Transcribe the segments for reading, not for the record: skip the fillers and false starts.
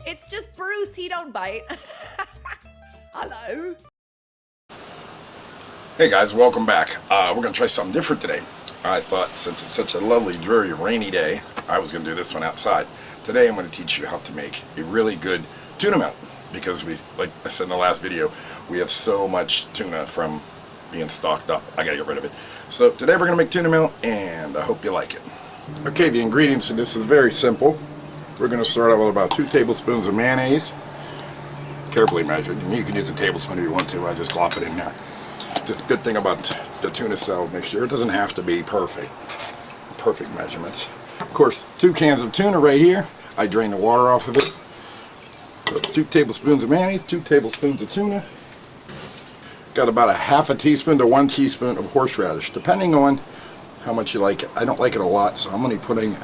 It's just Bruce, he don't bite. Hello. Hey guys, welcome back. We're going to try something different today. I thought since it's such a lovely, dreary, rainy day, I was going to do this one outside. Today I'm going to teach you how to make a really good tuna melt. Because like I said in the last video, we have so much tuna from being stocked up. I got to get rid of it. So today we're going to make tuna melt, and I hope you like it. Okay, the ingredients in this is very simple. We're going to start out with about 2 tablespoons of mayonnaise. Carefully measured. You can use a tablespoon if you want to. I just glop it in there. The good thing about the tuna salad mixture, it doesn't have to be perfect measurements. Of course, 2 cans of tuna right here. I drain the water off of it. So it's 2 tablespoons of mayonnaise, 2 tablespoons of tuna. Got about a half a teaspoon to 1 teaspoon of horseradish, depending on how much you like it. I don't like it a lot, so I'm only putting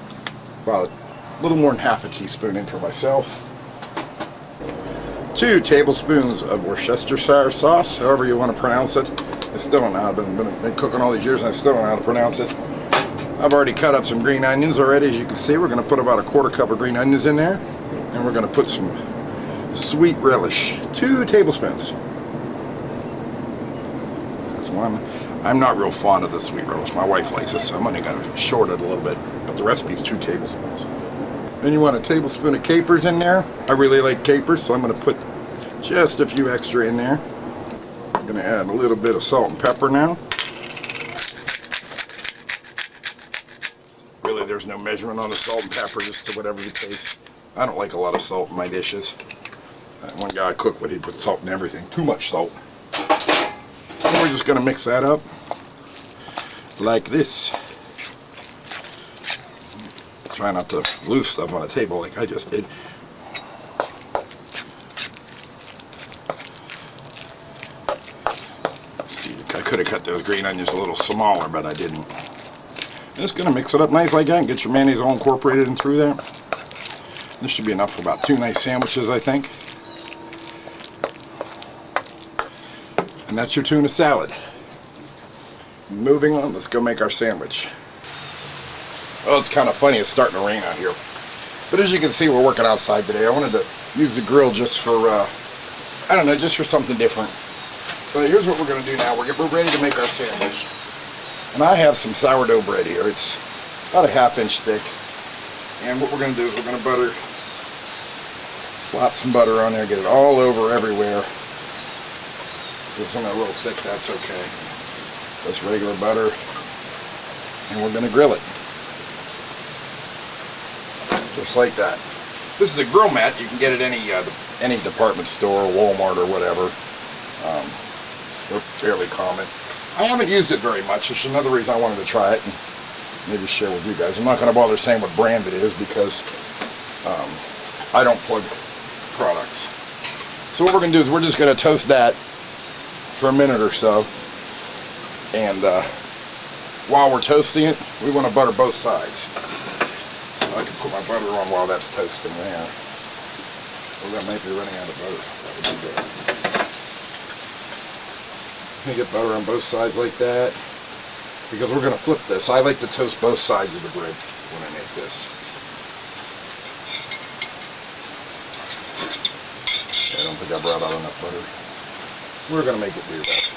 about a little more than half a teaspoon in for myself. 2 tablespoons of Worcestershire sauce, however you want to pronounce it. I still don't know. I've been cooking all these years and I still don't know how to pronounce it. I've already cut up some green onions already. As you can see, we're going to put about a 1/4 cup of green onions in there. And we're going to put some sweet relish. 2 tablespoons. That's one. I'm not real fond of the sweet relish. My wife likes it, so I'm only going to short it a little bit. But the recipe is 2 tablespoons. Then you want a tablespoon of capers in there. I really like capers, so I'm going to put just a few extra in there. I'm going to add a little bit of salt and pepper now. Really, there's no measurement on the salt and pepper, just to whatever you taste. I don't like a lot of salt in my dishes. One guy I cooked with, he put salt in everything. Too much salt. And we're just going to mix that up like this. Try not to lose stuff on the table like I just did. See, I could have cut those green onions a little smaller, but I didn't. Just going to mix it up nice like that and get your mayonnaise all incorporated in through there. This should be enough for about 2 nice sandwiches, I think. And that's your tuna salad. Moving on, let's go make our sandwich. Well, it's kind of funny, it's starting to rain out here. But as you can see, we're working outside today. I wanted to use the grill just for, I don't know, just for something different. So here's what we're going to do now. We're ready to make our sandwich. And I have some sourdough bread here. It's about a 1/2 inch thick. And what we're going to do is we're going to slap some butter on there, get it all over everywhere. If it's a little thick, that's okay. Just regular butter. And we're going to grill it. Just like that. This is a grill mat. You can get it at any department store, Walmart or whatever. They're fairly common. I haven't used it very much. It's another reason I wanted to try it and maybe share with you guys. I'm not going to bother saying what brand it is because I don't plug products. So what we're going to do is we're just going to toast that for a minute or so. And while we're toasting it, we want to butter both sides. I can put my butter on while that's toasting there. Well, that might be running out of butter. That would be good. You get butter on both sides like that. Because we're going to flip this. I like to toast both sides of the bread when I make this. I don't think I brought out enough butter. We're going to make it do that.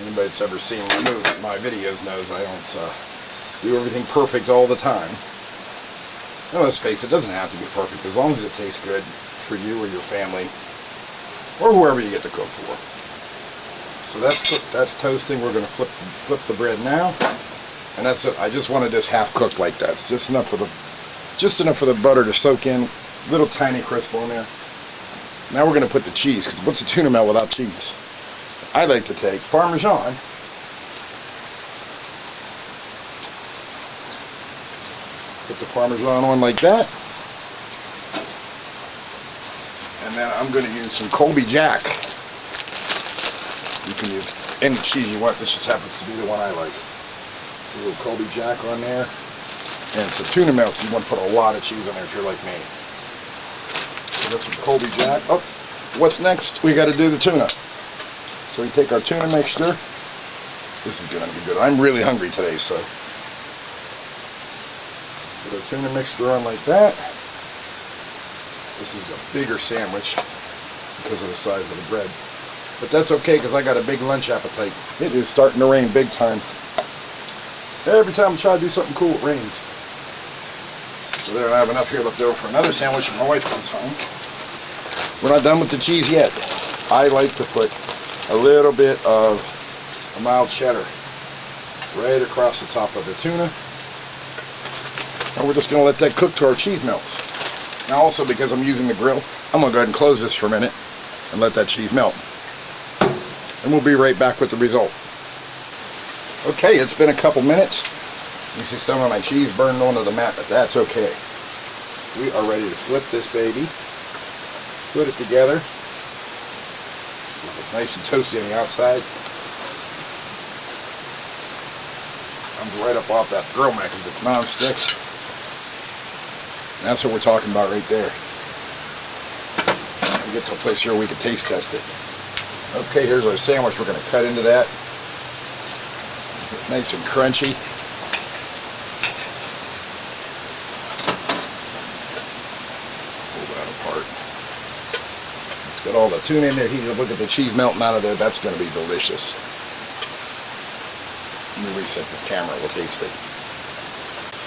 Anybody that's ever seen my videos knows I don't do everything perfect all the time. Now, let's face it, it doesn't have to be perfect as long as it tastes good for you or your family or whoever you get to cook for. So that's cooked, that's toasting. We're going to flip the bread now, and that's it. I just wanted this half cooked like that. It's just enough for the butter to soak in, little tiny crisp on there. Now we're going to put the cheese, because what's a tuna melt without cheese? I like to take Parmesan. Put the Parmesan on like that. And then I'm going to use some Colby Jack. You can use any cheese you want. This just happens to be the one I like. A little Colby Jack on there. And it's a tuna melt, so you want to put a lot of cheese on there if you're like me. So that's some Colby Jack. Oh, what's next? We got to do the tuna. So we take our tuna mixture. This is going to be good. I'm really hungry today, so. Put our tuna mixture on like that. This is a bigger sandwich because of the size of the bread. But that's okay because I got a big lunch appetite. It is starting to rain big time. Every time I try to do something cool, it rains. So there, I have enough here left over for another sandwich when my wife comes home. We're not done with the cheese yet. I like to put a little bit of a mild cheddar right across the top of the tuna. And we're just going to let that cook to our cheese melts. Now also, because I'm using the grill, I'm going to go ahead and close this for a minute and let that cheese melt. And we'll be right back with the result. Okay, it's been a couple minutes. You see some of my cheese burned onto the mat, but that's okay. We are ready to flip this baby. Put it together. It's nice and toasty on the outside. Comes right up off that grill mat because it's non-stick. And that's what we're talking about right there. We get to a place here where we can taste test it. Okay, here's our sandwich. We're going to cut into that. Nice and crunchy. Pull that apart. It's got all the tuna in there. Look at the cheese melting out of there. That's going to be delicious. Let me reset this camera. We'll taste it.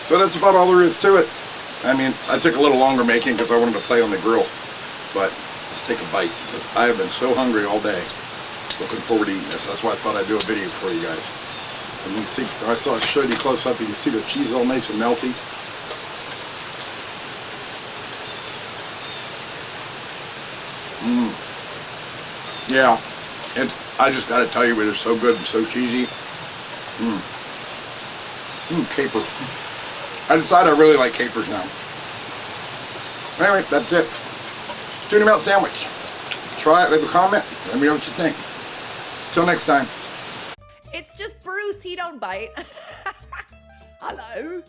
So that's about all there is to it. I mean, I took a little longer making because I wanted to play on the grill. But let's take a bite. I have been so hungry all day. Looking forward to eating this. That's why I thought I'd do a video for you guys. And you see, I showed you close up. You can see the cheese all nice and melty. Yeah, I just got to tell you, it is so good and so cheesy. Caper. I decided I really like capers now. Anyway, that's it. Tuna melt sandwich. Try it, leave a comment, let me know what you think. Till next time. It's just Bruce, he don't bite. Hello.